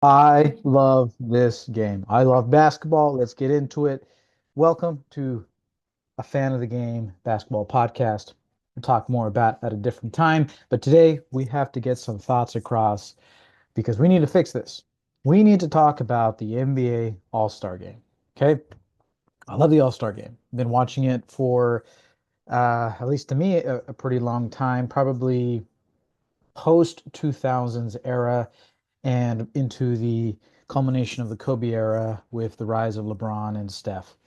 I love this game. I love basketball. Let's get into it. Welcome to a fan of the game basketball podcast. We'll talk more about at a different time, but today we have to get some thoughts across because we need to fix this. We need to talk about the NBA All-Star game. Okay? I love the All-Star game. Been watching it for at least to me a pretty long time, probably post 2000s era and into the culmination of the Kobe era with the rise of LeBron and Steph.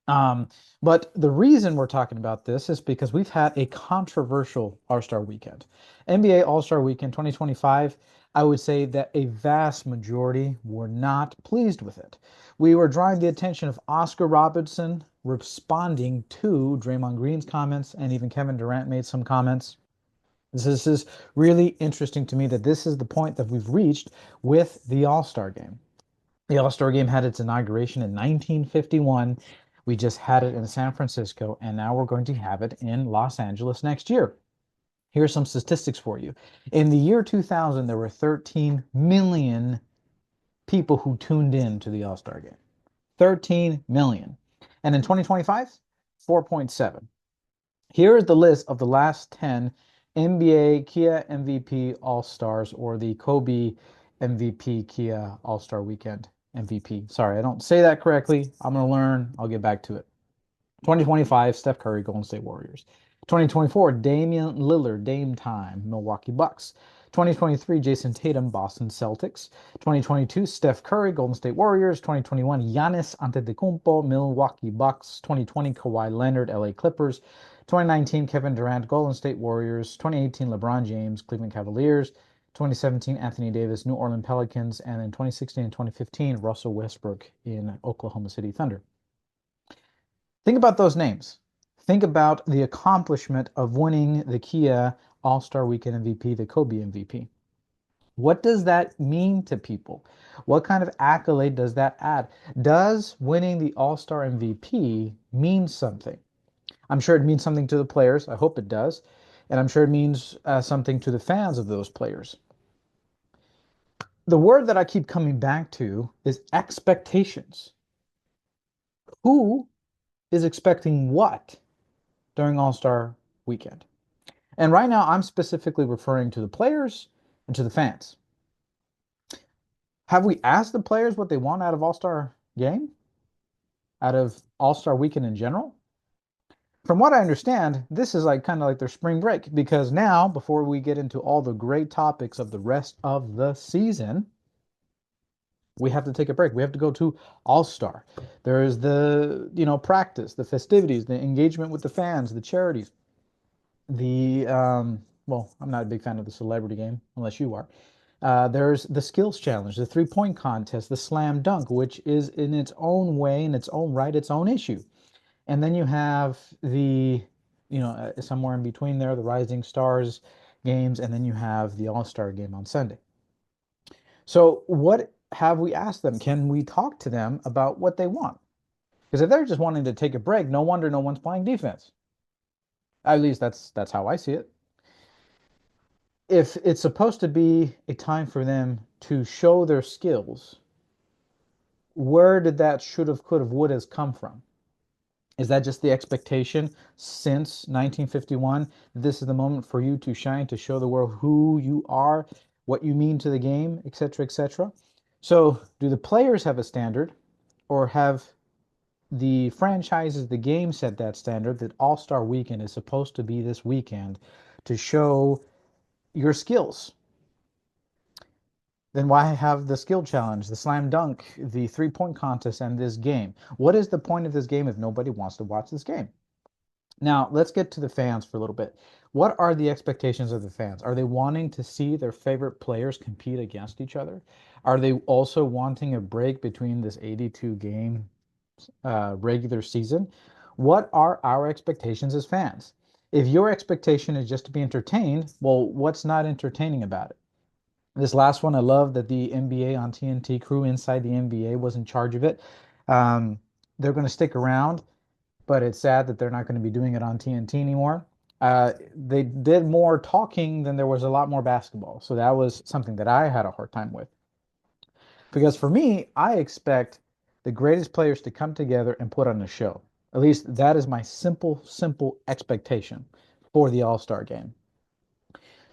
Um, but the reason we're talking about this is because we've had a controversial All-Star weekend. NBA All-Star Weekend 2025, I would say that a vast majority were not pleased with it. We were drawing the attention of Oscar Robertson responding to Draymond Green's comments, and even Kevin Durant made some comments. This is really interesting to me that this is the point that we've reached with the All-Star Game. The All-Star Game had its inauguration in 1951. We just had it in San Francisco, and now we're going to have it in Los Angeles next year. Here's some statistics for you. In the year 2000, there were 13 million people who tuned in to the All-Star Game. 13 million. And in 2025, 4.7. Here is the list of the last 10 NBA Kia MVP All-Stars or the Kobe MVP Kia All-Star Weekend MVP. Sorry, I don't say that correctly. I'm going to learn. I'll get back to it. 2025, Steph Curry, Golden State Warriors. 2024, Damian Lillard, Dame Time, Milwaukee Bucks. 2023, Jason Tatum, Boston Celtics. 2022, Steph Curry, Golden State Warriors. 2021, Giannis Antetokounmpo, Milwaukee Bucks. 2020, Kawhi Leonard, LA Clippers. 2019, Kevin Durant, Golden State Warriors. 2018, LeBron James, Cleveland Cavaliers. 2017, Anthony Davis, New Orleans Pelicans. And in 2016 and 2015, Russell Westbrook in Oklahoma City Thunder. Think about those names. Think about the accomplishment of winning the Kia All-Star Weekend MVP, the Kobe MVP. What does that mean to people? What kind of accolade does that add? Does winning the All-Star MVP mean something? I'm sure it means something to the players. I hope it does. And I'm sure it means something to the fans of those players. The word that I keep coming back to is expectations. Who is expecting what during All-Star Weekend? And right now, I'm specifically referring to the players and to the fans. Have we asked the players what they want out of All-Star Game? Out of All-Star Weekend in general? From what I understand, this is like kind of like their spring break because now, before we get into all the great topics of the rest of the season, we have to take a break. We have to go to All-Star. There is practice, the festivities, the engagement with the fans, the charities, well, I'm not a big fan of the celebrity game unless you are. There's the skills challenge, the three-point contest, the slam dunk, which is in its own way, in its own right, its own issue. And then you have somewhere in between there, the Rising Stars games, and then you have the All-Star game on Sunday. So what have we asked them? Can we talk to them about what they want? Because if they're just wanting to take a break, no wonder no one's playing defense. At least that's how I see it. If it's supposed to be a time for them to show their skills, where did that should have, could have, would have come from? Is that just the expectation since 1951? This is the moment for you to shine, to show the world who you are, what you mean to the game, etc., etc. So, do the players have a standard, or have the franchises, the game set that standard that All-Star Weekend is supposed to be this weekend to show your skills? Then why have the skill challenge, the slam dunk, the three-point contest, and this game? What is the point of this game if nobody wants to watch this game? Now, let's get to the fans for a little bit. What are the expectations of the fans? Are they wanting to see their favorite players compete against each other? Are they also wanting a break between this 82 game regular season? What are our expectations as fans? If your expectation is just to be entertained, well, what's not entertaining about it? This last one, I love that the NBA on TNT crew inside the NBA was in charge of it. They're going to stick around, but it's sad that they're not going to be doing it on TNT anymore. They did more talking than there was a lot more basketball. So that was something that I had a hard time with. Because for me, I expect the greatest players to come together and put on a show. At least that is my simple expectation for the All-Star game.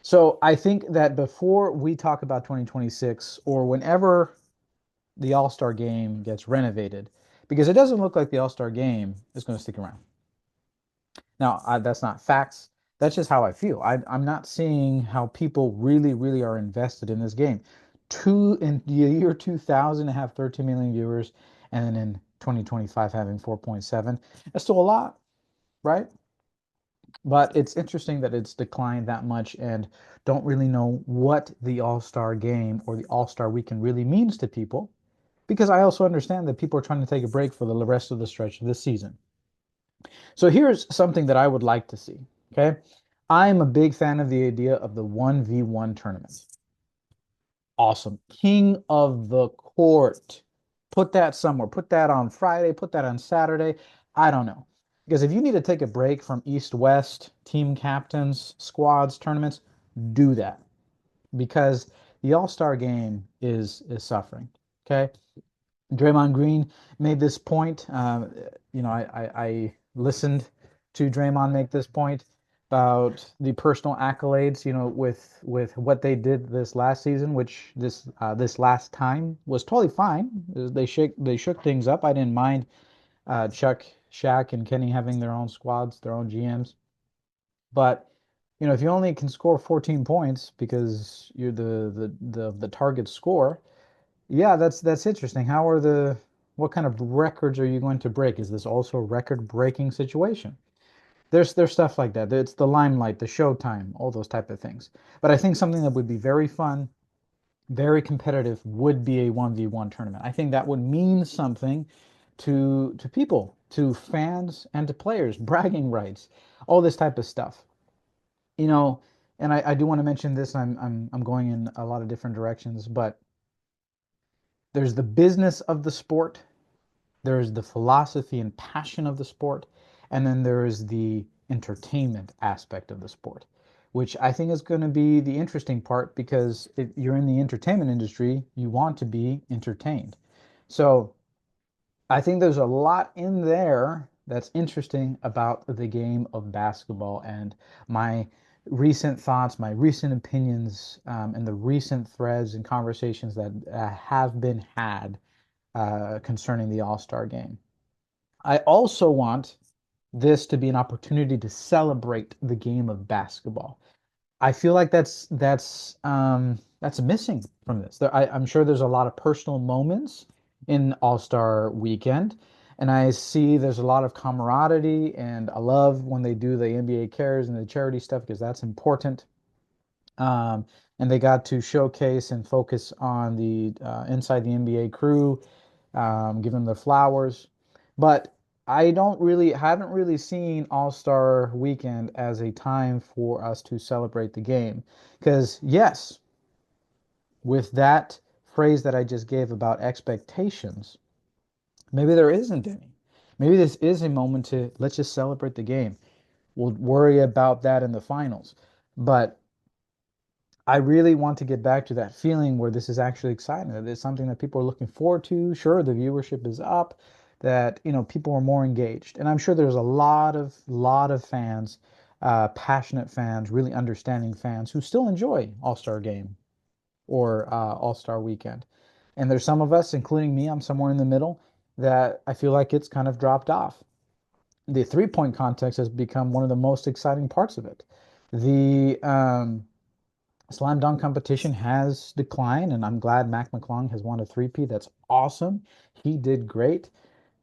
So I think that before we talk about 2026 or whenever the All-Star game gets renovated, because it doesn't look like the All-Star game is going to stick around. Now, that's not facts. That's just how I feel. I'm not seeing how people really are invested in this game. In the year 2000 to have 13 million viewers, and then in 2025 having 4.7. That's still a lot, right? But it's interesting that it's declined that much and don't really know what the All-Star game or the All-Star weekend really means to people. Because I also understand that people are trying to take a break for the rest of the stretch of this season. So here's something that I would like to see. Okay. I'm a big fan of the idea of the 1v1 tournament. Awesome. King of the court. Put that somewhere. Put that on Friday. Put that on Saturday. I don't know. Because if you need to take a break from East-West, team captains, squads, tournaments, do that. Because the All-Star game is suffering. Okay. Draymond Green made this point. I listened to Draymond make this point about the personal accolades, with what they did this last season, which this last time was totally fine. They shook things up. I didn't mind Chuck, Shaq, and Kenny having their own squads, their own GMs. But if you only can score 14 points because you're the target score, yeah, that's interesting. What kind of records are you going to break? Is this also a record-breaking situation? There's stuff like that. It's the limelight, the showtime, all those type of things. But I think something that would be very fun, very competitive would be a 1v1 tournament. I think that would mean something to people, to fans and to players, bragging rights, all this type of stuff. You know, and I do want to mention this. I'm going in a lot of different directions, but there's the business of the sport, there's the philosophy and passion of the sport, and then there is the entertainment aspect of the sport, which I think is going to be the interesting part because if you're in the entertainment industry, you want to be entertained. So I think there's a lot in there that's interesting about the game of basketball and my recent thoughts, my recent opinions, and the recent threads and conversations that have been had concerning the All-Star game. I also want this to be an opportunity to celebrate the game of basketball. I feel like that's missing from this. I'm sure there's a lot of personal moments in All-Star Weekend, and I see there's a lot of camaraderie, and I love when they do the NBA Cares and the charity stuff because that's important. Um, and they got to showcase and focus on the inside the NBA crew, give them their flowers. But haven't really seen All-Star Weekend as a time for us to celebrate the game. Because, yes, with that phrase that I just gave about expectations, maybe there isn't any. Maybe this is a moment to let's just celebrate the game. We'll worry about that in the finals. But I really want to get back to that feeling where this is actually exciting. That it's something that people are looking forward to. Sure, the viewership is up, that people are more engaged, and I'm sure there's a lot of fans, passionate fans, really understanding fans who still enjoy All-Star Game or All-Star Weekend. And there's some of us, including me, I'm somewhere in the middle, that I feel like it's kind of dropped off. The three-point contest has become one of the most exciting parts of it. The slam dunk competition has declined, and I'm glad Mac McClung has won a three-peat. That's awesome. He did great.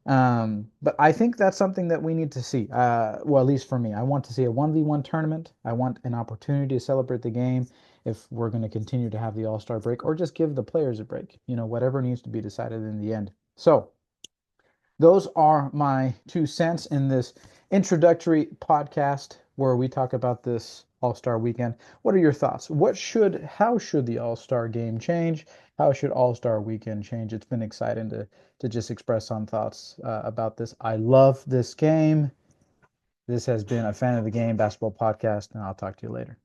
But I think that's something that we need to see. Well, at least for me, I want to see a 1v1 tournament. I want an opportunity to celebrate the game if we're going to continue to have the All-Star break or just give the players a break, whatever needs to be decided in the end. So, those are my 2 cents in this introductory podcast where we talk about this All-Star weekend. What are your thoughts? How should the All-Star game change? How should All-Star weekend change? It's been exciting to just express some thoughts about this. I love this game. This has been a Fan of the Game basketball podcast, and I'll talk to you later.